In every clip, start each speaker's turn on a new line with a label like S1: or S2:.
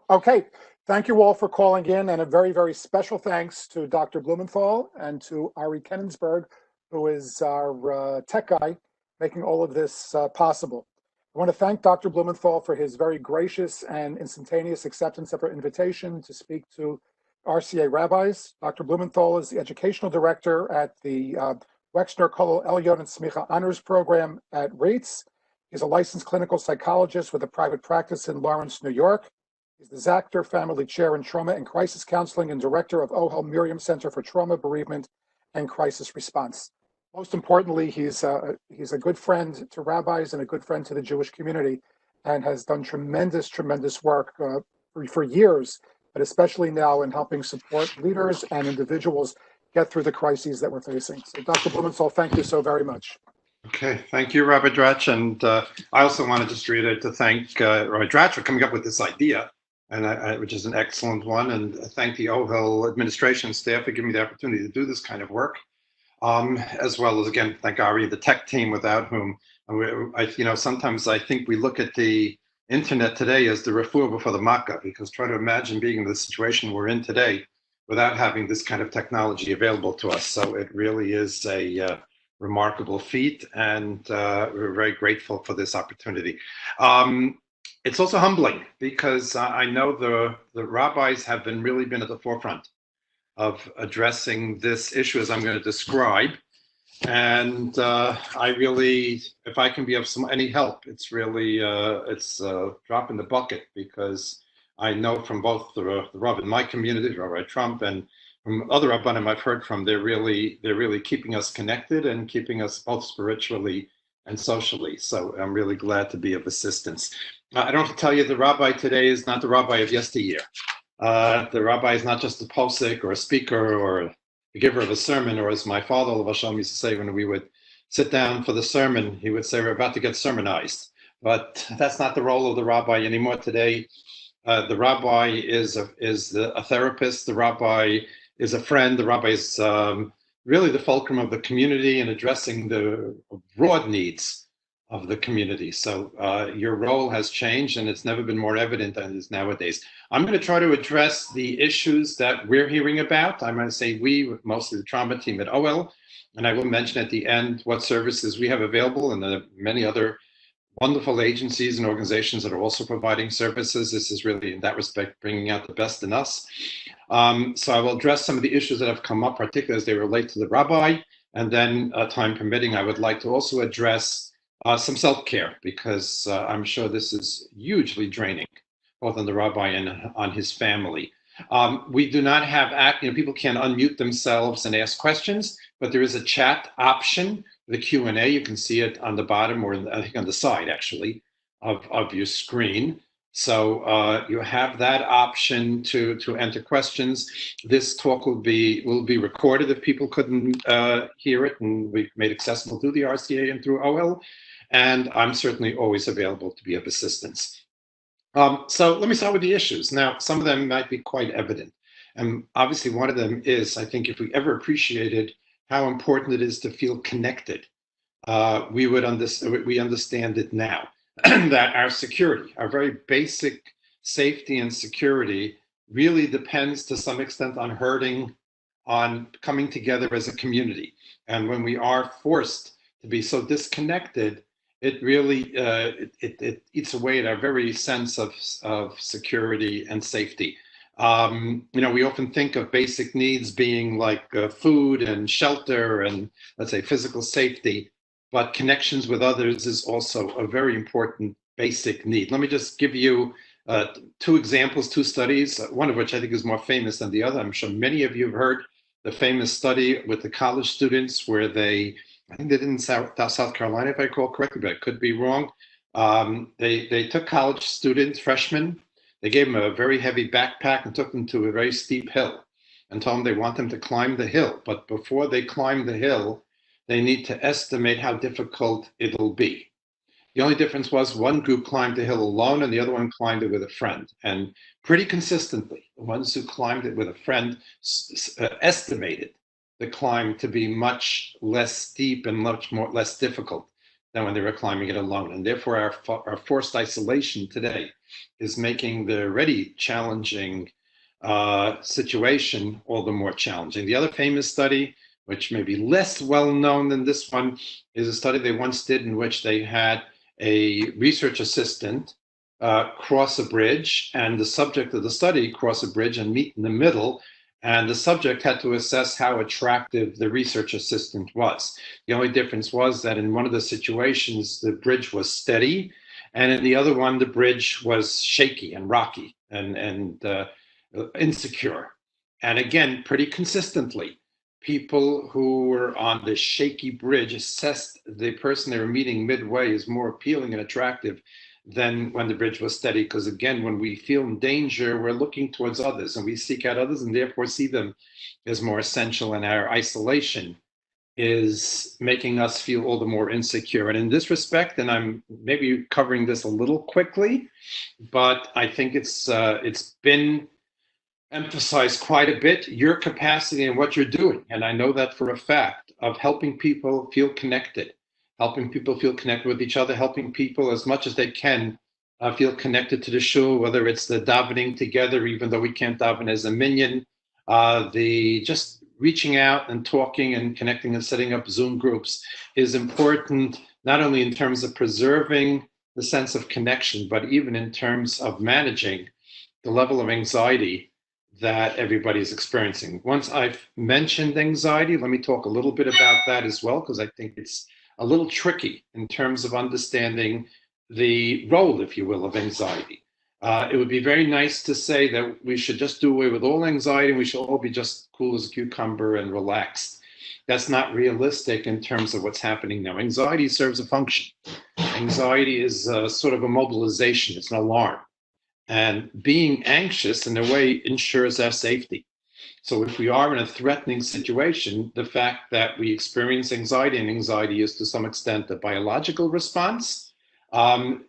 S1: Okay, thank you all for calling in, and a very, very special thanks to Dr. Blumenthal and to Ari Kennensberg, who is our tech guy, making all of this possible. I want to thank Dr. Blumenthal for his very gracious and instantaneous acceptance of our invitation to speak to RCA rabbis. Dr. Blumenthal is the educational director at the Wexner Kollel Elyon and Smicha Honors Program at REITs. He's a licensed clinical psychologist with a private practice in Lawrence, New York. He's the Zachter Family Chair in Trauma and Crisis Counseling and Director of Ohel Miriam Center for Trauma, Bereavement, and Crisis Response. Most importantly, he's a good friend to rabbis and a good friend to the Jewish community, and has done tremendous, tremendous work for years, but especially now in helping support leaders and individuals get through the crises that we're facing. So Dr. Blumenthal, thank you so very much.
S2: Okay, thank you, Rabbi Dratch. And I also want to just reiterate to thank Rabbi Dratch for coming up with this idea, and which is an excellent one, and thank the Ohel administration staff for giving me the opportunity to do this kind of work, as well as, again, thank Ari, the tech team, without whom, sometimes I think we look at the internet today as the refuah before the makkah, because try to imagine being in the situation we're in today without having this kind of technology available to us. So it really is a remarkable feat, and we're very grateful for this opportunity. It's also humbling because I know the rabbis have really been at the forefront of addressing this issue, as I'm going to describe. And I really, if I can be of any help, it's really it's a drop in the bucket, because I know from both the Rav in my community, Rabbi Trump, and from other Rabbanim I've heard from, they're really keeping us connected and keeping us both spiritually and socially. So I'm really glad to be of assistance. I don't have to tell you, the rabbi today is not the rabbi of yesteryear. The rabbi is not just a posek or a speaker or the giver of a sermon, or as my father Hashem used to say when we would sit down for the sermon, he would say, we're about to get sermonized. But that's not the role of the rabbi anymore today. The rabbi is a therapist. The rabbi is a friend. The rabbi is really the fulcrum of the community and addressing the broad needs of the community. So your role has changed, and it's never been more evident than it is nowadays. I'm going to try to address the issues that we're hearing about. I'm going to say we, mostly the trauma team at Ohel, and I will mention at the end what services we have available, and the many other wonderful agencies and organizations that are also providing services. This is really, in that respect, bringing out the best in us. So I will address some of the issues that have come up, particularly as they relate to the rabbi, and then, time permitting, I would like to also address some self-care, because I'm sure this is hugely draining, both on the rabbi and on his family. We do not have, people can't unmute themselves and ask questions, but there is a chat option, the Q&A. You can see it on the bottom, or I think on the side, actually, of your screen. So you have that option to enter questions. This talk will be recorded if people couldn't hear it, and we've made accessible through the RCA and through Ohel. And I'm certainly always available to be of assistance. So let me start with the issues. Now, some of them might be quite evident. And obviously one of them is, I think, if we ever appreciated how important it is to feel connected, we understand it now, that our security, our very basic safety and security, really depends to some extent on coming together as a community. And when we are forced to be so disconnected, it really it eats away at our very sense of security and safety. We often think of basic needs being like food and shelter and, let's say, physical safety, but connections with others is also a very important basic need. Let me just give you two examples, two studies, one of which I think is more famous than the other. I'm sure many of you have heard the famous study with the college students where I think they did in South Carolina, if I recall correctly, but I could be wrong. They took college students, freshmen, they gave them a very heavy backpack and took them to a very steep hill and told them they want them to climb the hill. But before they climb the hill, they need to estimate how difficult it'll be. The only difference was one group climbed the hill alone and the other one climbed it with a friend. And pretty consistently, the ones who climbed it with a friend estimated the climb to be much less steep and less difficult than when they were climbing it alone. And therefore, our forced isolation today is making the already challenging situation all the more challenging. The other famous study, which may be less well known than this one, is a study they once did in which they had a research assistant cross a bridge, and the subject of the study cross a bridge and meet in the middle. And the subject had to assess how attractive the research assistant was. The only difference was that in one of the situations, the bridge was steady, and in the other one, the bridge was shaky and rocky and insecure. And again, pretty consistently, people who were on the shaky bridge assessed the person they were meeting midway as more appealing and attractive than when the bridge was steady. Because again, when we feel in danger, we're looking towards others and we seek out others and therefore see them as more essential, and our isolation is making us feel all the more insecure. And in this respect, and I'm maybe covering this a little quickly, but I think it's been emphasized quite a bit, your capacity and what you're doing. And I know that for a fact, of helping people feel connected with each other, helping people as much as they can feel connected to the shul, whether it's the davening together, even though we can't daven as a minyan, the just reaching out and talking and connecting and setting up Zoom groups is important, not only in terms of preserving the sense of connection, but even in terms of managing the level of anxiety that everybody's experiencing. Once I've mentioned anxiety, let me talk a little bit about that as well, because I think it's a little tricky in terms of understanding the role, if you will, of anxiety. It would be very nice to say that we should just do away with all anxiety and we should all be just cool as a cucumber and relaxed. That's not realistic in terms of what's happening now. Anxiety serves a function. Anxiety is sort of a mobilization, it's an alarm. And being anxious in a way ensures our safety. So if we are in a threatening situation, the fact that we experience anxiety, and anxiety is to some extent a biological response,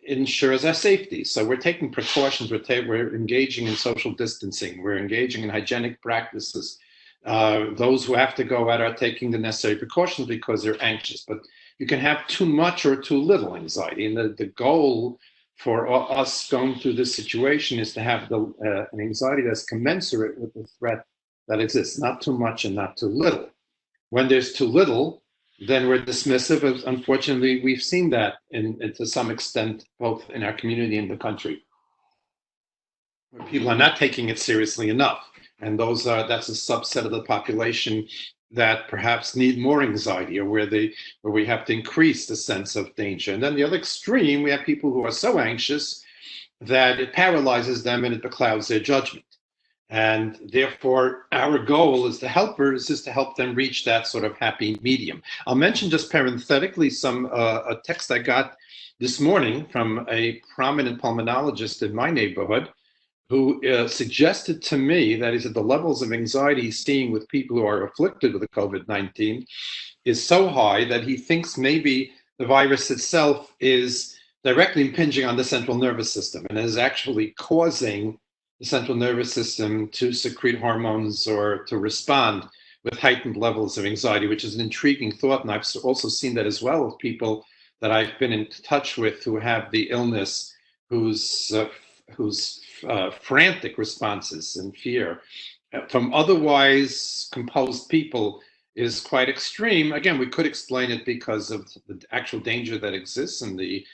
S2: ensures our safety. So we're taking precautions, we're engaging in social distancing, we're engaging in hygienic practices. Those who have to go out are taking the necessary precautions because they're anxious. But you can have too much or too little anxiety. And the goal for us going through this situation is to have an anxiety that's commensurate with the threat that exists, not too much and not too little. When there's too little, then we're dismissive. Unfortunately, we've seen that to some extent, both in our community and the country, where people are not taking it seriously enough. And that's a subset of the population that perhaps need more anxiety, or where we have to increase the sense of danger. And then the other extreme, we have people who are so anxious that it paralyzes them and it beclouds their judgment. And therefore, our goal as the helpers is to help them reach that sort of happy medium. I'll mention just parenthetically a text I got this morning from a prominent pulmonologist in my neighborhood, who suggested to me that he said the levels of anxiety he's seeing with people who are afflicted with the COVID-19 is so high that he thinks maybe the virus itself is directly impinging on the central nervous system and is actually causing the central nervous system to secrete hormones or to respond with heightened levels of anxiety, which is an intriguing thought. And I've also seen that as well with people that I've been in touch with who have the illness, whose frantic responses and fear from otherwise composed people is quite extreme. Again, we could explain it because of the actual danger that exists and the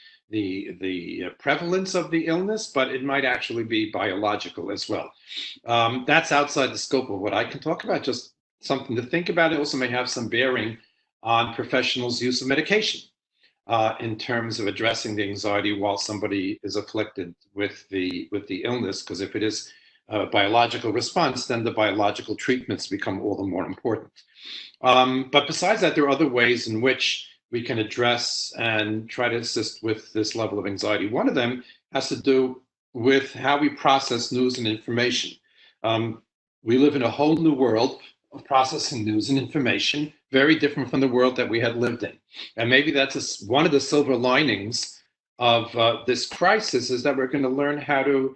S2: prevalence of the illness, but it might actually be biological as well. That's outside the scope of what I can talk about, just something to think about. It also may have some bearing on professionals' use of medication in terms of addressing the anxiety while somebody is afflicted with the illness, because if it is a biological response, then the biological treatments become all the more important. But besides that, there are other ways in which we can address and try to assist with this level of anxiety. One of them has to do with how we process news and information. We live in a whole new world of processing news and information, very different from the world that we had lived in. And maybe that's one of the silver linings of this crisis, is that we're going to learn how to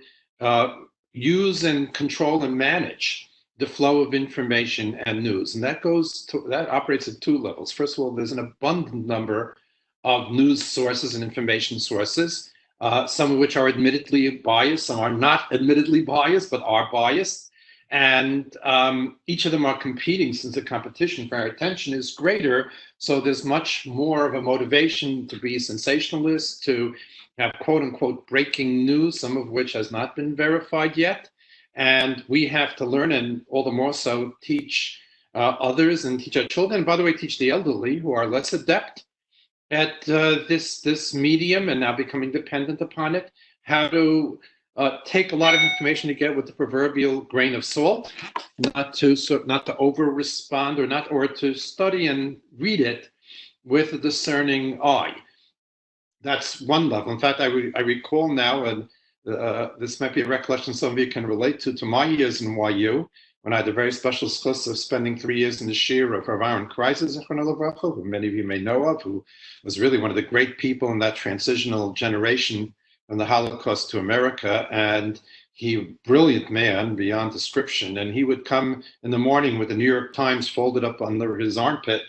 S2: use and control and manage the flow of information and news. And that operates at two levels. First of all, there's an abundant number of news sources and information sources, some of which are admittedly biased, some are not admittedly biased, but are biased. And each of them are competing, since the competition for our attention is greater. So there's much more of a motivation to be sensationalist, to have quote unquote breaking news, some of which has not been verified yet. And we have to learn, and all the more so teach others and teach our children. And by the way, teach the elderly who are less adept at this medium and now becoming dependent upon it, how to take a lot of information to get with the proverbial grain of salt, not to over respond or to study and read it with a discerning eye. That's one level. In fact, I recall now, and this might be a recollection some of you can relate to my years in YU, when I had a very special schus of spending 3 years in the shir of Rav Aaron Kreiser, who many of you may know of, who was really one of the great people in that transitional generation from the Holocaust to America. And he, brilliant man beyond description. And he would come in the morning with the New York Times folded up under his armpit.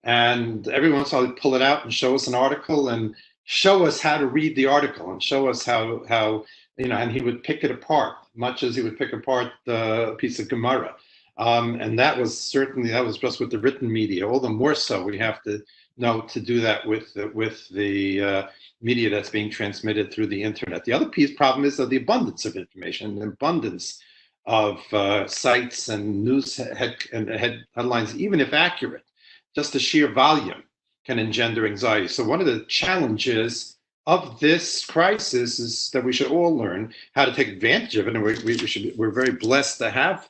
S2: And every once in a while he'd pull it out and show us an article and show us how to read the article and show us how and he would pick it apart, much as he would pick apart a piece of Gemara. And that was just with the written media. All the more so we have to know to do that with the media that's being transmitted through the internet. The other problem is the abundance of information, the abundance of sites and news headlines, even if accurate. Just the sheer volume can engender anxiety. So one of the challenges of this crisis is that we should all learn how to take advantage of it. And we're very blessed to have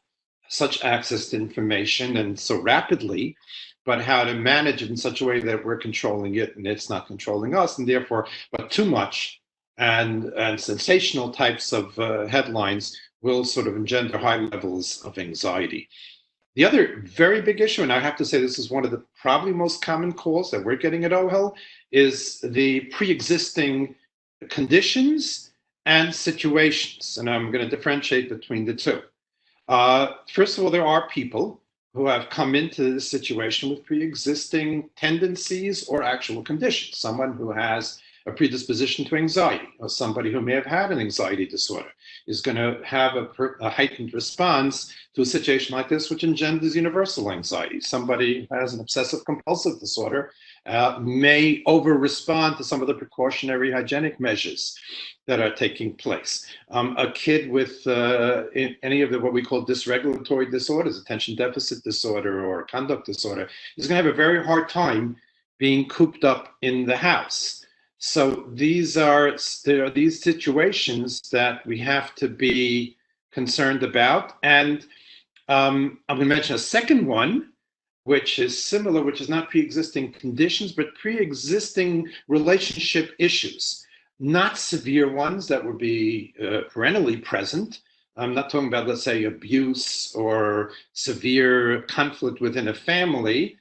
S2: such access to information and so rapidly, but how to manage it in such a way that we're controlling it and it's not controlling us. And therefore, but too much and sensational types of headlines will sort of engender high levels of anxiety. The other very big issue, and I have to say this is one of the probably most common calls that we're getting at Ohel, is the pre-existing conditions and situations. And I'm going to differentiate between the two. First of all, there are people who have come into this situation with pre-existing tendencies or actual conditions. Someone who has a predisposition to anxiety, or somebody who may have had an anxiety disorder is going to have a heightened response to a situation like this, which engenders universal anxiety. Somebody who has an obsessive compulsive disorder may over-respond to some of the precautionary hygienic measures that are taking place. A kid with any of what we call dysregulatory disorders, attention deficit disorder or conduct disorder, is going to have a very hard time being cooped up in the house. So there are these situations that we have to be concerned about. And I'm going to mention a second one, which is similar, which is not pre-existing conditions, but pre-existing relationship issues. Not severe ones that would be perennially present. I'm not talking about, let's say, abuse or severe conflict within a family,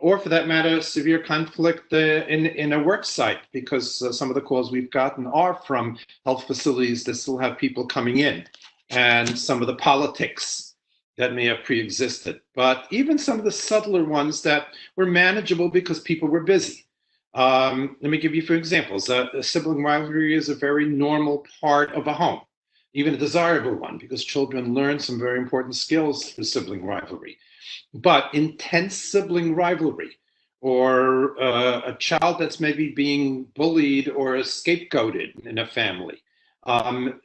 S2: or for that matter, severe conflict in a work site, because some of the calls we've gotten are from health facilities that still have people coming in, and some of the politics that may have pre-existed. But even some of the subtler ones that were manageable because people were busy. Let me give you a few examples. A sibling rivalry is a very normal part of a home, even a desirable one, because children learn some very important skills through sibling rivalry. But intense sibling rivalry, or a child that's maybe being bullied or scapegoated in a family,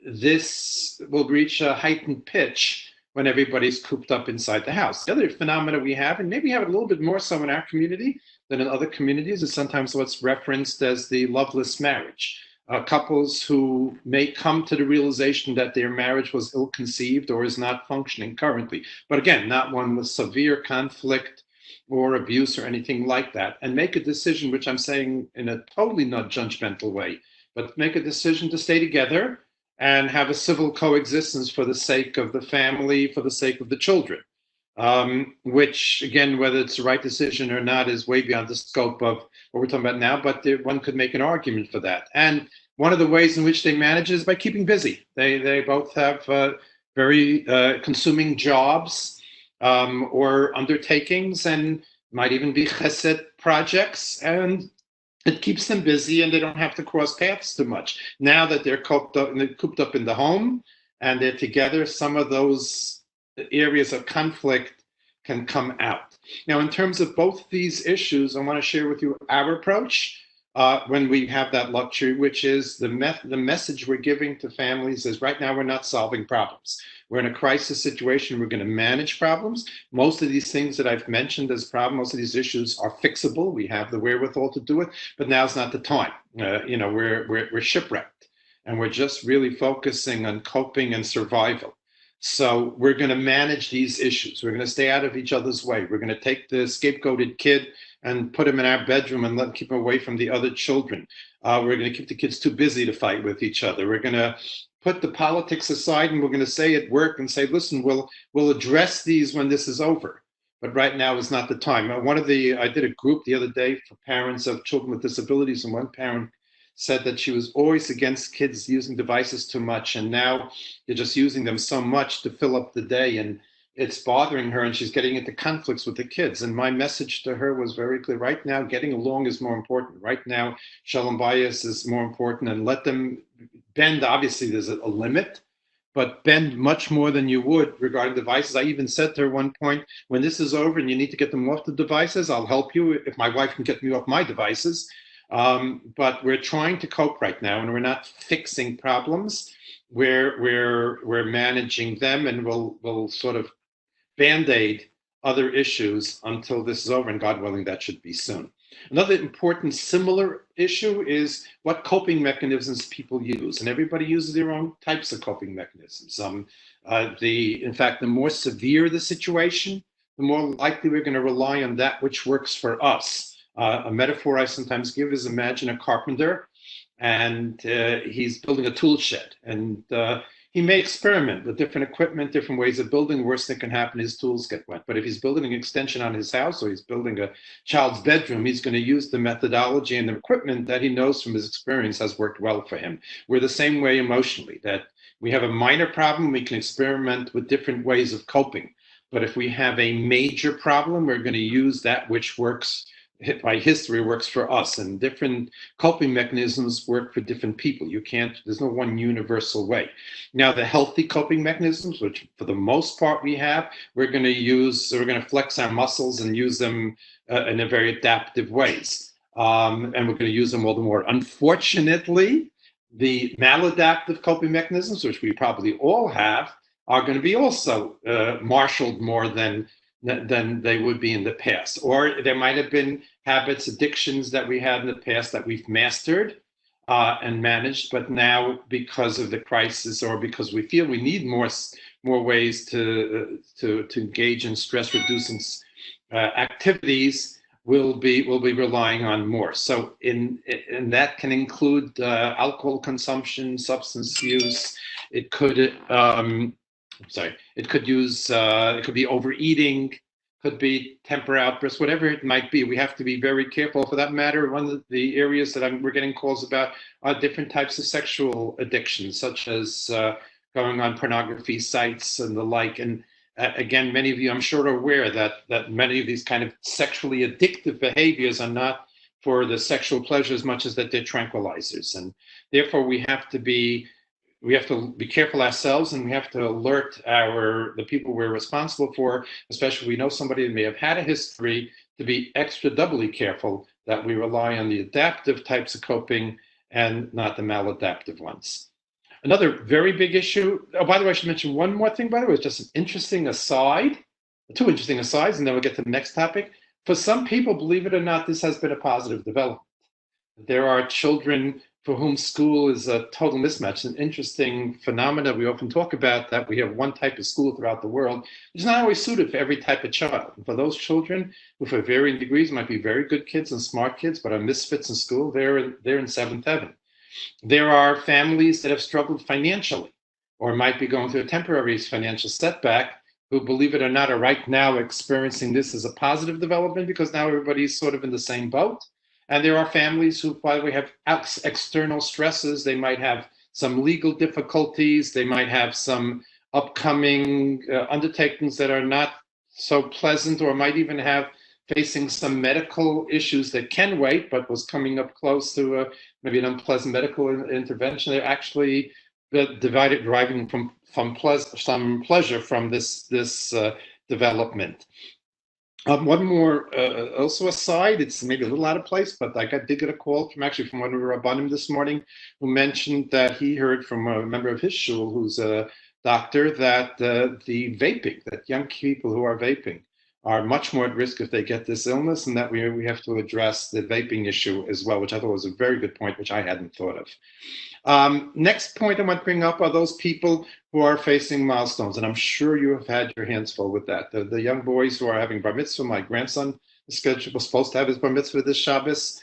S2: this will reach a heightened pitch when everybody's cooped up inside the house. The other phenomena we have, and maybe have it a little bit more so in our community than in other communities, is sometimes what's referenced as the loveless marriage. Couples who may come to the realization that their marriage was ill-conceived or is not functioning currently. But again, not one with severe conflict or abuse or anything like that, and make a decision, which I'm saying in a totally not judgmental way, but make a decision to stay together and have a civil coexistence for the sake of the family, for the sake of the children. Which, again, whether it's the right decision or not is way beyond the scope of what we're talking about now, but one could make an argument for that. And one of the ways in which they manage is by keeping busy. They both have very consuming jobs or undertakings, and might even be chesed projects, and It keeps them busy and they don't have to cross paths too much. Now that they're cooped up in the home and they're together, some of those areas of conflict can come out. Now, in terms of both these issues, I want to share with you our approach when we have that luxury, which is the message we're giving to families is right now we're not solving problems. We're in a crisis situation. We're going to manage problems. Most of these things that I've mentioned as problems, most of these issues are fixable. We have the wherewithal to do it, but now's not the time. We're shipwrecked, and we're just really focusing on coping and survival. So we're going to manage these issues. We're going to stay out of each other's way. We're going to take the scapegoated kid and put him in our bedroom and keep him away from the other children. We're going to keep the kids too busy to fight with each other. We're going to put the politics aside and we're going to say at work and say, listen, we'll address these when this is over. But right now is not the time. I did a group the other day for parents of children with disabilities, and one parent said that she was always against kids using devices too much, and now they're just using them so much to fill up the day, and it's bothering her, and she's getting into conflicts with the kids. And my message to her was very clear. Right now, getting along is more important. Right now, shalom bayis is more important, and let them bend. Obviously, there's a limit, but bend much more than you would regarding devices. I even said to her one point, when this is over and you need to get them off the devices, I'll help you if my wife can get me off my devices. But we're trying to cope right now, and we're not fixing problems. We're managing them, and we'll sort of band-aid other issues until this is over, and God willing, that should be soon. Another important similar issue is what coping mechanisms people use, and everybody uses their own types of coping mechanisms. In fact, the more severe the situation, the more likely we're going to rely on that which works for us. A metaphor I sometimes give is, imagine a carpenter, and he's building a tool shed, and he may experiment with different equipment, different ways of building. Worst thing can happen, his tools get wet. But if he's building an extension on his house, or he's building a child's bedroom, he's going to use the methodology and the equipment that he knows from his experience has worked well for him. We're the same way emotionally, that we have a minor problem, we can experiment with different ways of coping. But if we have a major problem, we're going to use that which works by history works for us, and different coping mechanisms work for different people. There's no one universal way. Now, the healthy coping mechanisms, which for the most part we have, we're going to flex our muscles and use them in a very adaptive ways. And we're going to use them all the more. Unfortunately, the maladaptive coping mechanisms, which we probably all have, are going to be also marshaled more than they would be in the past. Or there might have been habits, addictions that we had in the past that we've mastered and managed, but now because of the crisis, or because we feel we need more ways to engage in stress-reducing activities, we'll be relying on more. So in that can include alcohol consumption, substance use. It could it could be overeating, could be temper outbursts, whatever it might be. We have to be very careful. For that matter, one of the areas that we're getting calls about are different types of sexual addictions, such as going on pornography sites and the like. And again, many of you, I'm sure, are aware that many of these kind of sexually addictive behaviors are not for the sexual pleasure as much as that they're tranquilizers. And therefore, we have to be careful ourselves, and we have to alert the people we're responsible for, especially if we know somebody that may have had a history, to be extra doubly careful that we rely on the adaptive types of coping and not the maladaptive ones. Another very big issue, by the way, I should mention one more thing, by the way, it's just an interesting aside, two interesting asides, and then we'll get to the next topic. For some people, believe it or not, this has been a positive development. There are children for whom school is a total mismatch. An interesting phenomena we often talk about, that we have one type of school throughout the world, which is not always suited for every type of child. And for those children who, for varying degrees, might be very good kids and smart kids, but are misfits in school, they're in seventh heaven. There are families that have struggled financially, or might be going through a temporary financial setback, who, believe it or not, are right now experiencing this as a positive development, because now everybody's sort of in the same boat. And there are families who, by the way, have external stresses. They might have some legal difficulties. They might have some upcoming undertakings that are not so pleasant, or might even have facing some medical issues that can wait, but was coming up close to maybe an unpleasant medical intervention. They're actually deriving from some pleasure from this development. One more also aside, it's maybe a little out of place, but I did get a call from one of the rabbanim this morning who mentioned that he heard from a member of his shul who's a doctor that the vaping, that young people who are vaping are much more at risk if they get this illness, and that we have to address the vaping issue as well, which I thought was a very good point, which I hadn't thought of. Next point I want to bring up are those people who are facing milestones, and I'm sure you have had your hands full with that. The young boys who are having bar mitzvah, my grandson was supposed to have his bar mitzvah this Shabbos.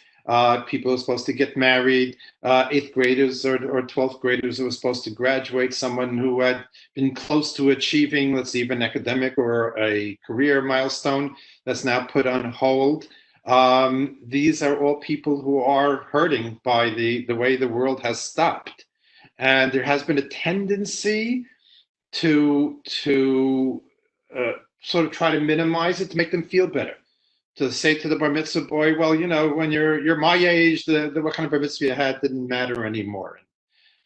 S2: People who are supposed to get married, 8th graders or 12th graders who were supposed to graduate, someone who had been close to achieving, let's say, even an academic or a career milestone that's now put on hold. These are all people who are hurting by the way the world has stopped. And there has been a tendency to sort of try to minimize it, to make them feel better. To say to the bar mitzvah boy, well, you know, when you're my age, what kind of bar mitzvah you had didn't matter anymore.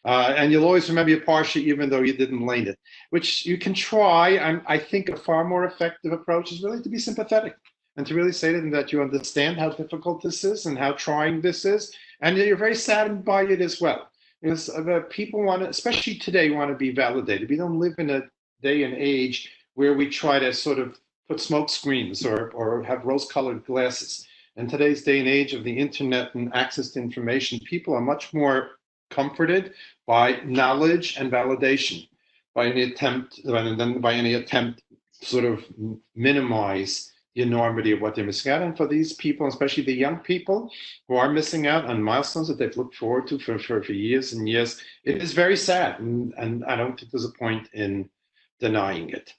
S2: And you'll always remember your parsha even though you didn't learn it, which you can try. I think a far more effective approach is really to be sympathetic and to really say to them that you understand how difficult this is and how trying this is, and you're very saddened by it as well. Because people want to, especially today, want to be validated. We don't live in a day and age where we try to sort of put smoke screens or have rose-colored glasses. In today's day and age of the internet and access to information, people are much more comforted by knowledge and validation, by any attempt, rather than by any attempt to sort of minimize the enormity of what they're missing out on. For these people, especially the young people who are missing out on milestones that they've looked forward to for years and years, it is very sad, and I don't think there's a point in denying it.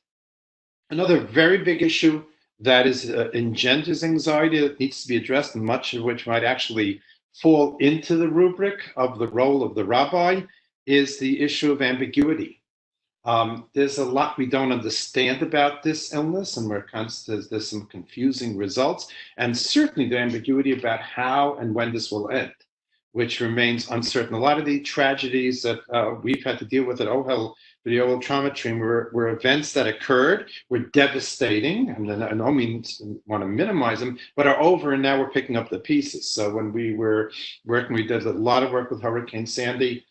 S2: Another very big issue that engenders anxiety that needs to be addressed, and much of which might actually fall into the rubric of the role of the rabbi, is the issue of ambiguity. There's a lot we don't understand about this illness, and there's some confusing results, and certainly the ambiguity about how and when this will end, which remains uncertain. A lot of the tragedies that we've had to deal with at Ohel, the Ohel trauma team, were events that occurred, were devastating, and I no means want to minimize them, but are over, and now we're picking up the pieces. So when we were working, we did a lot of work with Hurricane Sandy,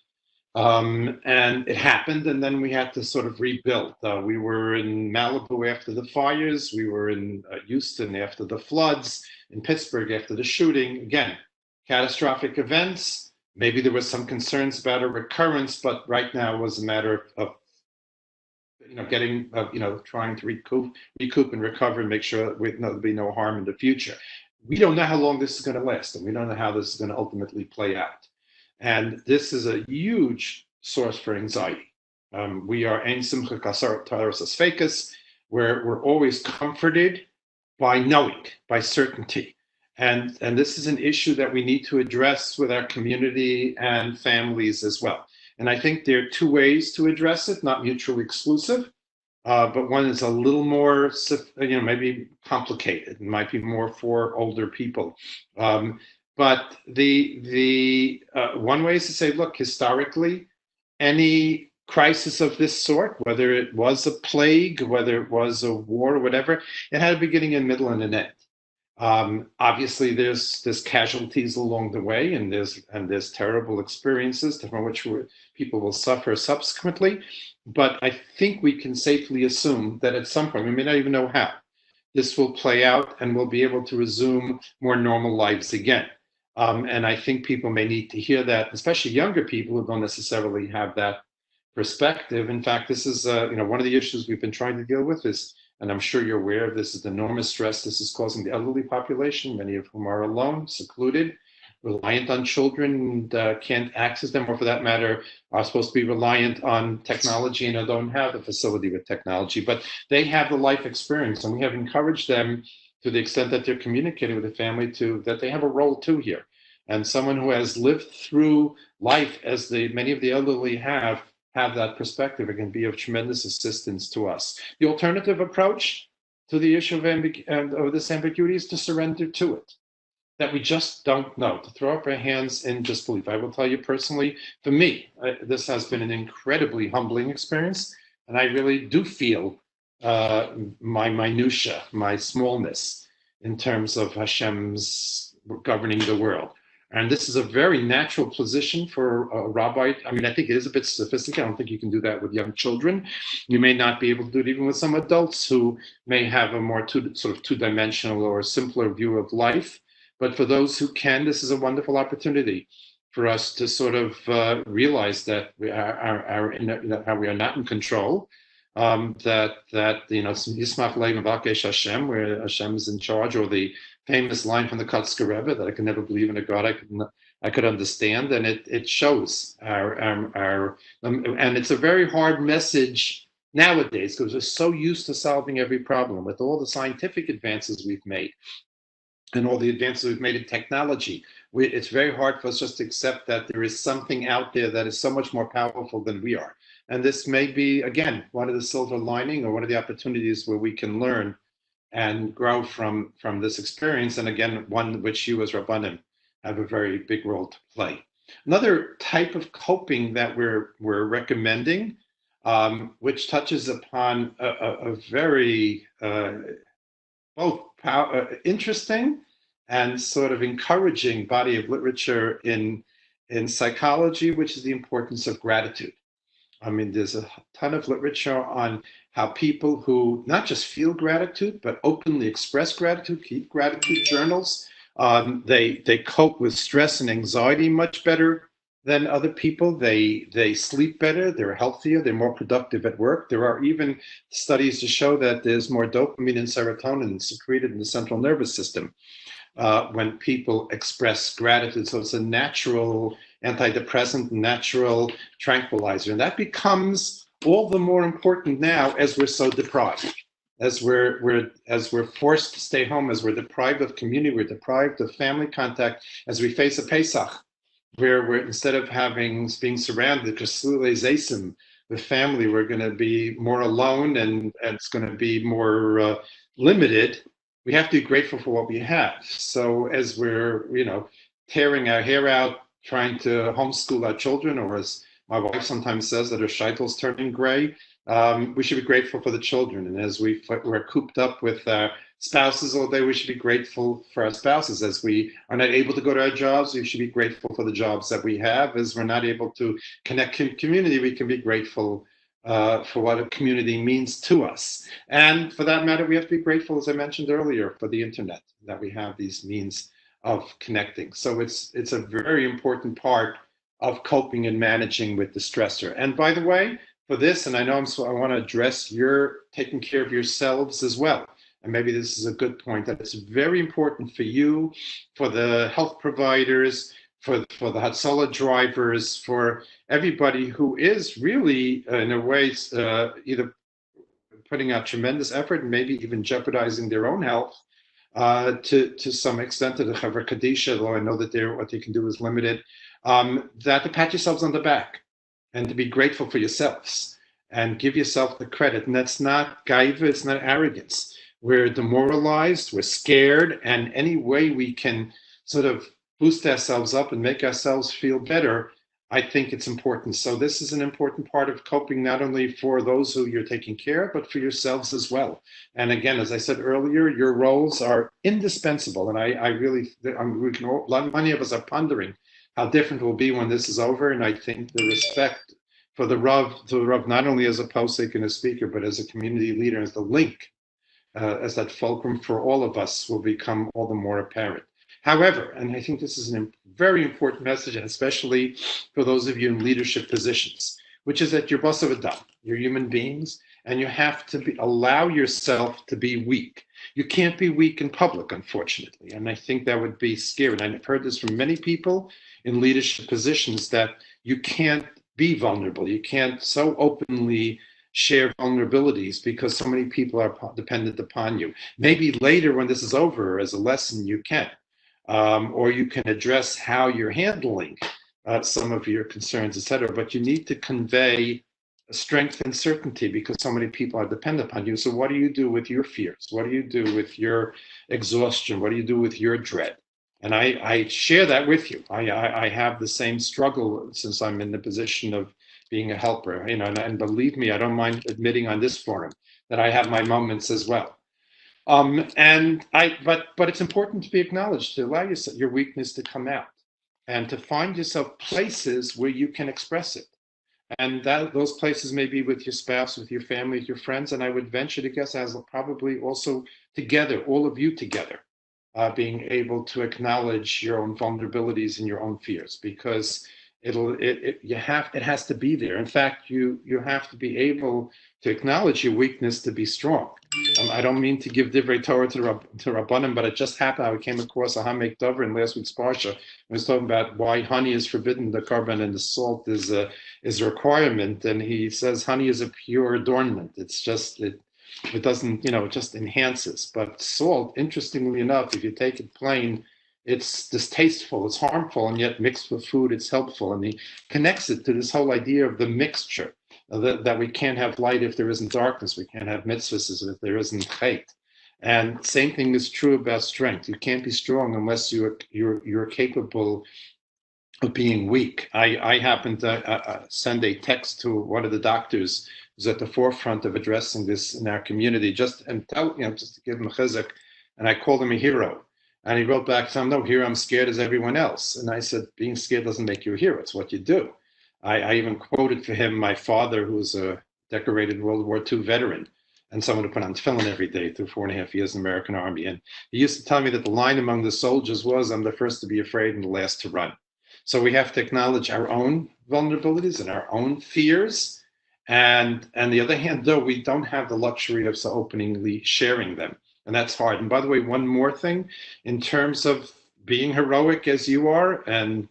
S2: and it happened, and then we had to sort of rebuild. We were in Malibu after the fires, we were in Houston after the floods, in Pittsburgh after the shooting. Again, catastrophic events. Maybe there was some concerns about a recurrence, but right now it was a matter of trying to recoup and recover and make sure that there'll be no harm in the future. We don't know how long this is going to last, and we don't know how this is going to ultimately play out. And this is a huge source for anxiety. We are ein simcha kasar taras asfekas, where we're always comforted by knowing, by certainty. And this is an issue that we need to address with our community and families as well. And I think there are two ways to address it, not mutually exclusive, but one is a little more, maybe complicated. It might be more for older people. But the one way is to say, look, historically, any crisis of this sort, whether it was a plague, whether it was a war or whatever, it had a beginning and middle and an end. Obviously, there's casualties along the way, and there's terrible experiences from which people will suffer subsequently. But I think we can safely assume that at some point, we may not even know how, this will play out, and we'll be able to resume more normal lives again. And I think people may need to hear that, especially younger people who don't necessarily have that perspective. In fact, this is one of the issues we've been trying to deal with is, and I'm sure you're aware of this, is the enormous stress this is causing the elderly population, many of whom are alone, secluded, reliant on children, and can't access them, or for that matter, are supposed to be reliant on technology and don't have the facility with technology. But they have the life experience, and we have encouraged them to the extent that they're communicating with the family that they have a role too here. And someone who has lived through life, as many of the elderly have that perspective, it can be of tremendous assistance to us. The alternative approach
S3: to the issue of this ambiguity is to surrender to it, that we just don't know, to throw up our hands in disbelief. I will tell you personally, for me, this has been an incredibly humbling experience, and I really do feel my minutia, my smallness in terms of Hashem's governing the world. And this is a very natural position for a rabbi. I mean, I think it is a bit sophisticated. I don't think you can do that with young children. You may not be able to do it even with some adults who may have a more two-dimensional or simpler view of life. But for those who can, this is a wonderful opportunity for us to sort of realize that we how we are not in control. That Yismach Lev Vakesh Hashem, where Hashem is in charge, or the famous line from the Kotzker Rebbe that I could never believe in a God I could understand, and it shows and it's a very hard message nowadays because we're so used to solving every problem with all the scientific advances we've made and all the advances we've made in technology. It's very hard for us just to accept that there is something out there that is so much more powerful than we are. And this may be, again, one of the silver lining or one of the opportunities where we can learn and grow from this experience. And again, one which you as Rabbanim have a very big role to play. Another type of coping that we're recommending, which touches upon a very both interesting and sort of encouraging body of literature in psychology, which is the importance of gratitude. I mean, there's a ton of literature on how people who not just feel gratitude, but openly express gratitude, keep gratitude journals. They cope with stress and anxiety much better than other people. They sleep better, they're healthier, they're more productive at work. There are even studies to show that there's more dopamine and serotonin secreted in the central nervous system when people express gratitude. So it's a natural antidepressant, natural tranquilizer. And that becomes all the more important now as we're so deprived, as we're forced to stay home, as we're deprived of community, we're deprived of family contact, as we face a Pesach, where we're, instead of being surrounded with family, we're going to be more alone and it's going to be more limited. We have to be grateful for what we have. So as we're, tearing our hair out, trying to homeschool our children, or as my wife sometimes says that her scheitel's turning gray, we should be grateful for the children. And as we're cooped up with our spouses all day, we should be grateful for our spouses. As we are not able to go to our jobs, we should be grateful for the jobs that we have. As we're not able to connect community, we can be grateful for what a community means to us. And for that matter, we have to be grateful, as I mentioned earlier, for the internet, that we have these means of connecting. So it's a very important part of coping and managing with the stressor. And by the way, for this, and I know I want to address your taking care of yourselves as well. And maybe this is a good point, that it's very important for you, for the health providers, for the Hatzalah drivers, for everybody who is really, in a way, either putting out tremendous effort and maybe even jeopardizing their own health to some extent, to the Chaver Kadisha, though I know that what they can do is limited, that to pat yourselves on the back and to be grateful for yourselves and give yourself the credit. And that's not gaiva, it's not arrogance. We're demoralized, we're scared, and any way we can sort of boost ourselves up and make ourselves feel better, I think it's important. So this is an important part of coping, not only for those who you're taking care of, but for yourselves as well. And again, as I said earlier, your roles are indispensable. And many of us are pondering how different it will be when this is over. And I think the respect for the Rav, not only as a posek and a speaker, but as a community leader, as the link, as that fulcrum for all of us, will become all the more apparent. However, and I think this is a very important message, especially for those of you in leadership positions, which is that you're basar v'dam, you're human beings, and you have to allow yourself to be weak. You can't be weak in public, unfortunately, and I think that would be scary. And I've heard this from many people in leadership positions, that you can't be vulnerable. You can't so openly share vulnerabilities because so many people are dependent upon you. Maybe later when this is over, as a lesson, you can. Or you can address how you're handling some of your concerns, etc. But you need to convey strength and certainty because so many people are dependent upon you. So what do you do with your fears? What do you do with your exhaustion? What do you do with your dread? And I share that with you. I have the same struggle since I'm in the position of being a helper, and believe me, I don't mind admitting on this forum that I have my moments as well. But it's important to be acknowledged, to allow your weakness to come out and to find yourself places where you can express it. And those places may be with your spouse, with your family, with your friends, and I would venture to guess as probably also together, all of you together, being able to acknowledge your own vulnerabilities and your own fears, because it has to be there. In fact, you have to be able to acknowledge your weakness to be strong. I don't mean to give divrei Torah to Rabbanim, but it just happened. I came across a Hamek Dover in last week's Parsha. I was talking about why honey is forbidden, the carbon, and the salt is a requirement. And he says honey is a pure adornment. It's just, it doesn't, it just enhances. But salt, interestingly enough, if you take it plain, it's distasteful, it's harmful, and yet mixed with food, it's helpful. And he connects it to this whole idea of the mixture. That we can't have light if there isn't darkness. We can't have mitzvahs if there isn't hate. And same thing is true about strength. You can't be strong unless you're capable of being weak. I happened to send a text to one of the doctors who's at the forefront of addressing this in our community, just to give him a chizuk. And I called him a hero. And he wrote back, "I'm no hero. I'm scared as everyone else." And I said, "Being scared doesn't make you a hero. It's what you do." I even quoted for him my father, who was a decorated World War II veteran and someone who put on tefillin every day through 4.5 years in the American Army. And he used to tell me that the line among the soldiers was, "I'm the first to be afraid and the last to run." So we have to acknowledge our own vulnerabilities and our own fears. And on the other hand, though, we don't have the luxury of so openly sharing them. And that's hard. And by the way, one more thing, in terms of being heroic as you are, and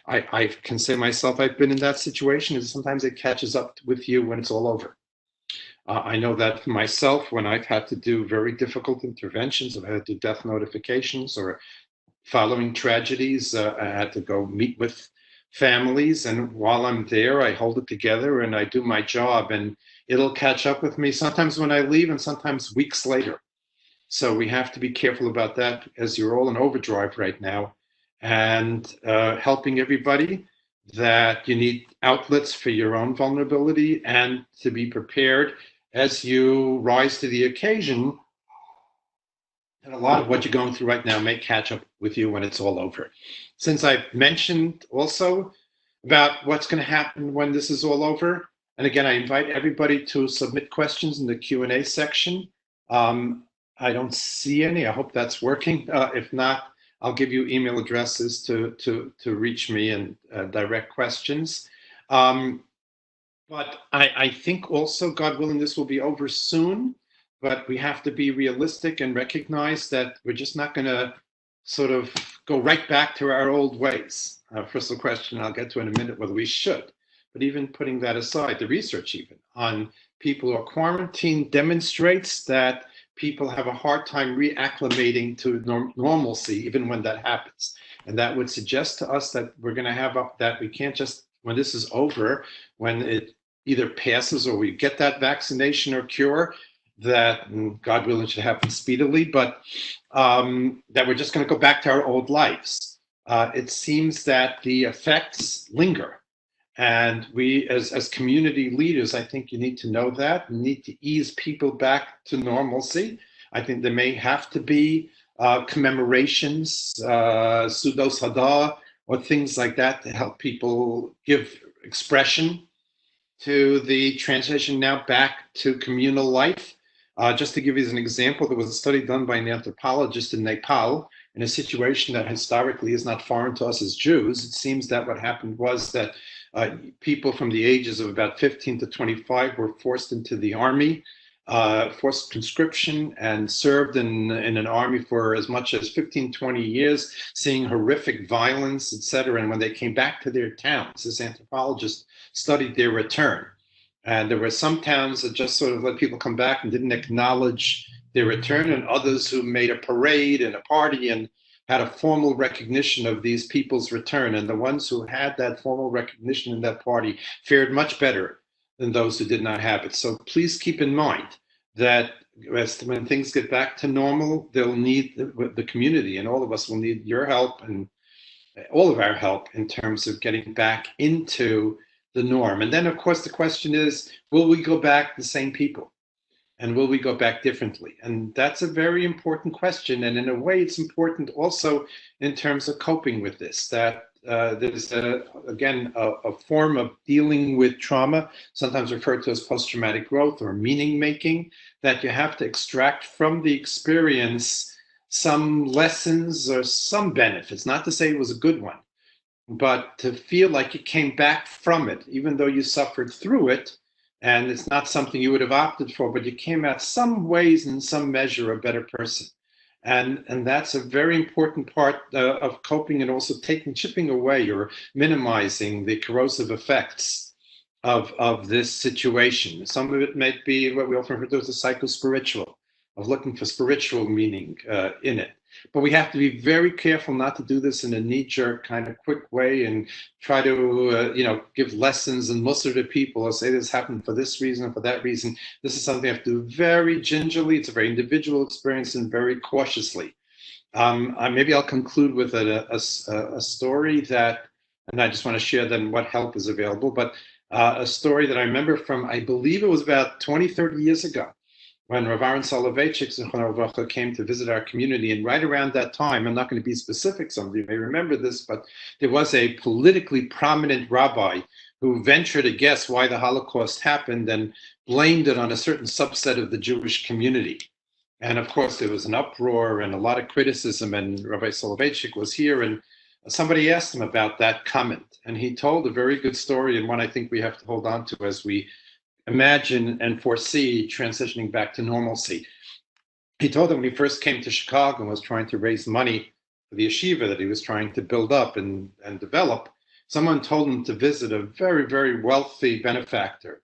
S3: I can say myself, I've been in that situation, and sometimes it catches up with you when it's all over. I know that for myself, when I've had to do very difficult interventions, I've had to do death notifications or following tragedies, I had to go meet with families, and while I'm there, I hold it together and I do my job, and it'll catch up with me sometimes when I leave and sometimes weeks later. So we have to be careful about that, as you're all in overdrive right now, and helping everybody that you need outlets for your own vulnerability and to be prepared as you rise to the occasion. And a lot of what you're going through right now may catch up with you when it's all over. Since I've mentioned also about what's going to happen when this is all over, and again, I invite everybody to submit questions in the Q&A section. I don't see any. I hope that's working. If not, I'll give you email addresses to reach me and direct questions. But I think also, God willing, this will be over soon. But we have to be realistic and recognize that we're just not going to sort of go right back to our old ways. First of all, question I'll get to in a minute whether we should. But even putting that aside, the research even on people who are quarantined demonstrates that people have a hard time reacclimating to normalcy, even when that happens. And that would suggest to us that we're going to have that we can't just, when this is over, when it either passes or we get that vaccination or cure, that, God willing, should happen speedily, but that we're just going to go back to our old lives. It seems that the effects linger. And we, as community leaders, I think you need to know that. You need to ease people back to normalcy. I think there may have to be commemorations, Sudos Hada, or things like that to help people give expression to the transition now back to communal life. Just to give you an example, there was a study done by an anthropologist in Nepal in a situation that historically is not foreign to us as Jews. It seems that what happened was that people from the ages of about 15 to 25 were forced into the army, forced conscription, and served in an army for as much as 15, 20 years, seeing horrific violence, etc. And when they came back to their towns, this anthropologist studied their return. And there were some towns that just sort of let people come back and didn't acknowledge their return, and others who made a parade and a party and had a formal recognition of these people's return. And the ones who had that formal recognition in that party fared much better than those who did not have it. So please keep in mind that when things get back to normal, they'll need the community, and all of us will need your help and all of our help in terms of getting back into the norm. And then, of course, the question is, will we go back the same people? And will we go back differently? And that's a very important question. And in a way, it's important also in terms of coping with this, that there's, again, a form of dealing with trauma, sometimes referred to as post-traumatic growth or meaning making, that you have to extract from the experience some lessons or some benefits, not to say it was a good one, but to feel like you came back from it, even though you suffered through it, and it's not something you would have opted for, but you came out some ways, in some measure, a better person. And that's a very important part of coping, and also chipping away or minimizing the corrosive effects of this situation. Some of it might be what we often refer to as a psycho-spiritual, of looking for spiritual meaning in it. But we have to be very careful not to do this in a knee-jerk kind of quick way and try to, give lessons and muster to people or say this happened for this reason or for that reason. This is something you have to do very gingerly. It's a very individual experience and very cautiously. Maybe I'll conclude with a story that, and I just want to share then what help is available, but a story that I remember from, I believe it was about 20, 30 years ago, when Rav Aaron Soloveitchik came to visit our community. And right around that time, I'm not going to be specific, some of you may remember this, but there was a politically prominent rabbi who ventured to guess why the Holocaust happened and blamed it on a certain subset of the Jewish community. And of course, there was an uproar and a lot of criticism, and Rabbi Soloveitchik was here, and somebody asked him about that comment. And he told a very good story, and one I think we have to hold on to as we imagine and foresee transitioning back to normalcy. He told them when he first came to Chicago and was trying to raise money for the yeshiva that he was trying to build up and develop, someone told him to visit a very, very wealthy benefactor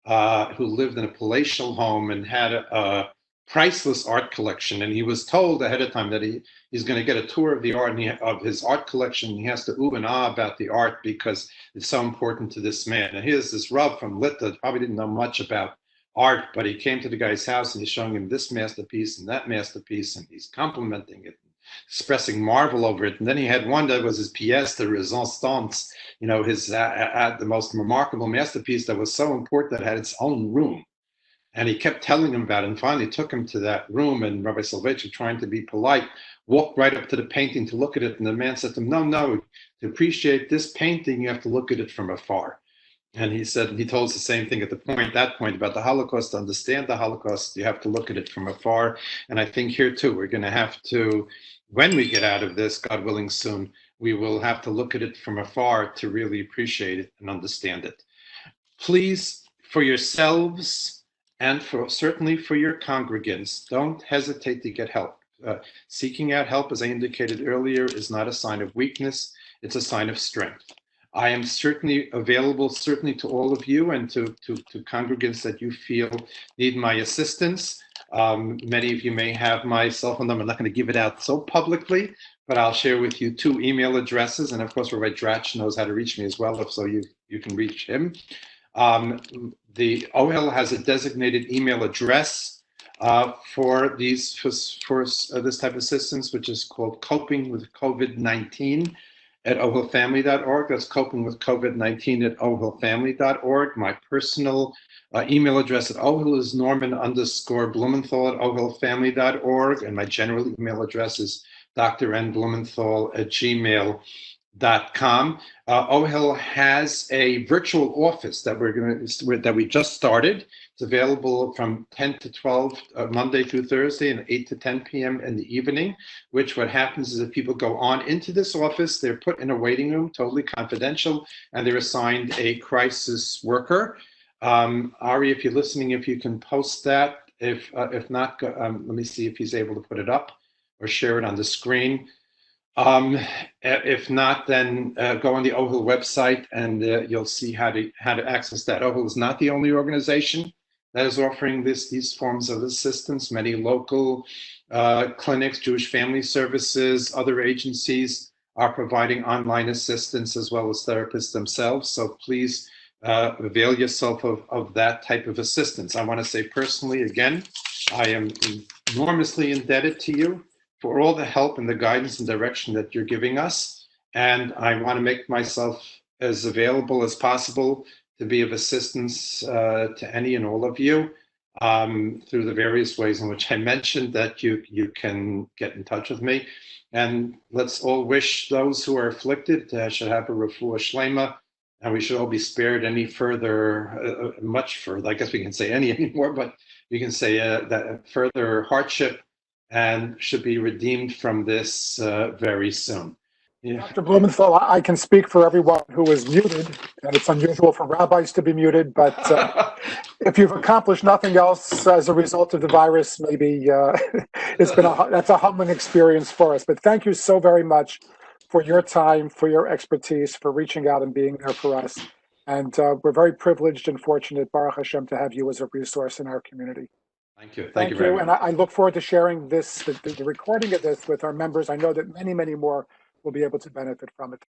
S3: who lived in a palatial home and had a priceless art collection. And he was told ahead of time that he's going to get a tour of the art of his art collection. He has to ooh and ah about the art because it's so important to this man. And here's this Rav from Litta, probably didn't know much about art, but he came to the guy's house and he's showing him this masterpiece and that masterpiece, and he's complimenting it, expressing marvel over it. And then he had one that was his pièce de résistance, his the most remarkable masterpiece that was so important that it had its own room. And he kept telling him about it, and finally took him to that room. And Rabbi Soloveitchik, trying to be polite, walked right up to the painting to look at it. And the man said to him, no, to appreciate this painting, you have to look at it from afar. And he told us the same thing at that point about the Holocaust. To understand the Holocaust, you have to look at it from afar. And I think here too, we're going to have to, when we get out of this, God willing soon, we will have to look at it from afar to really appreciate it and understand it. Please, for yourselves, and certainly for your congregants, don't hesitate to get help. Seeking out help, as I indicated earlier, is not a sign of weakness, it's a sign of strength. I am certainly available, certainly to all of you and to congregants that you feel need my assistance. Many of you may have my cell phone number. I'm not going to give it out so publicly, but I'll share with you 2 email addresses. And of course, Rabbi Dratch knows how to reach me as well, if so you can reach him. The Ohel has a designated email address for this type of assistance, which is called Coping with COVID-19 at ohelfamily.org. That's Coping with COVID-19 at ohelfamily.org. My personal email address at Ohel is Norman_Blumenthal at ohelfamily.org, and my general email address is drnblumenthal@gmail.com. Ohel has a virtual office that we just started. It's available from 10 to 12 Monday through Thursday and 8 to 10 p.m. in the evening, which what happens is that people go on into this office, they're put in a waiting room, totally confidential, and they're assigned a crisis worker. Ari, if you're listening, if you can post that. If not, let me see if he's able to put it up or share it on the screen. If not, then go on the Ohel website and you'll see how to access that. Ohel is not the only organization that is offering these forms of assistance. Many local clinics, Jewish Family Services, other agencies are providing online assistance, as well as therapists themselves. So please
S2: avail yourself of that type of assistance. I want to say personally, again, I am enormously indebted to you for all the help and the guidance and direction that you're giving us. And I want to make myself as available as possible to be of assistance to any and all of you through the various ways in which I mentioned that you can get in touch with me. And let's all wish those who are afflicted should have a refuah shlema, and we should all be spared any further, much further, I guess we can say any anymore, but we can say that further hardship, and should be redeemed from this very soon. Yeah.
S1: Dr. Blumenthal, I can speak for everyone who is muted, and it's unusual for rabbis to be muted, but if you've accomplished nothing else as a result of the virus, maybe that's a humbling experience for us. But thank you so very much for your time, for your expertise, for reaching out and being there for us. And we're very privileged and fortunate, Baruch Hashem, to have you as a resource in our community.
S2: Thank you.
S1: Thank you very much. And I look forward to sharing the recording of this with our members. I know that many, many more will be able to benefit from it.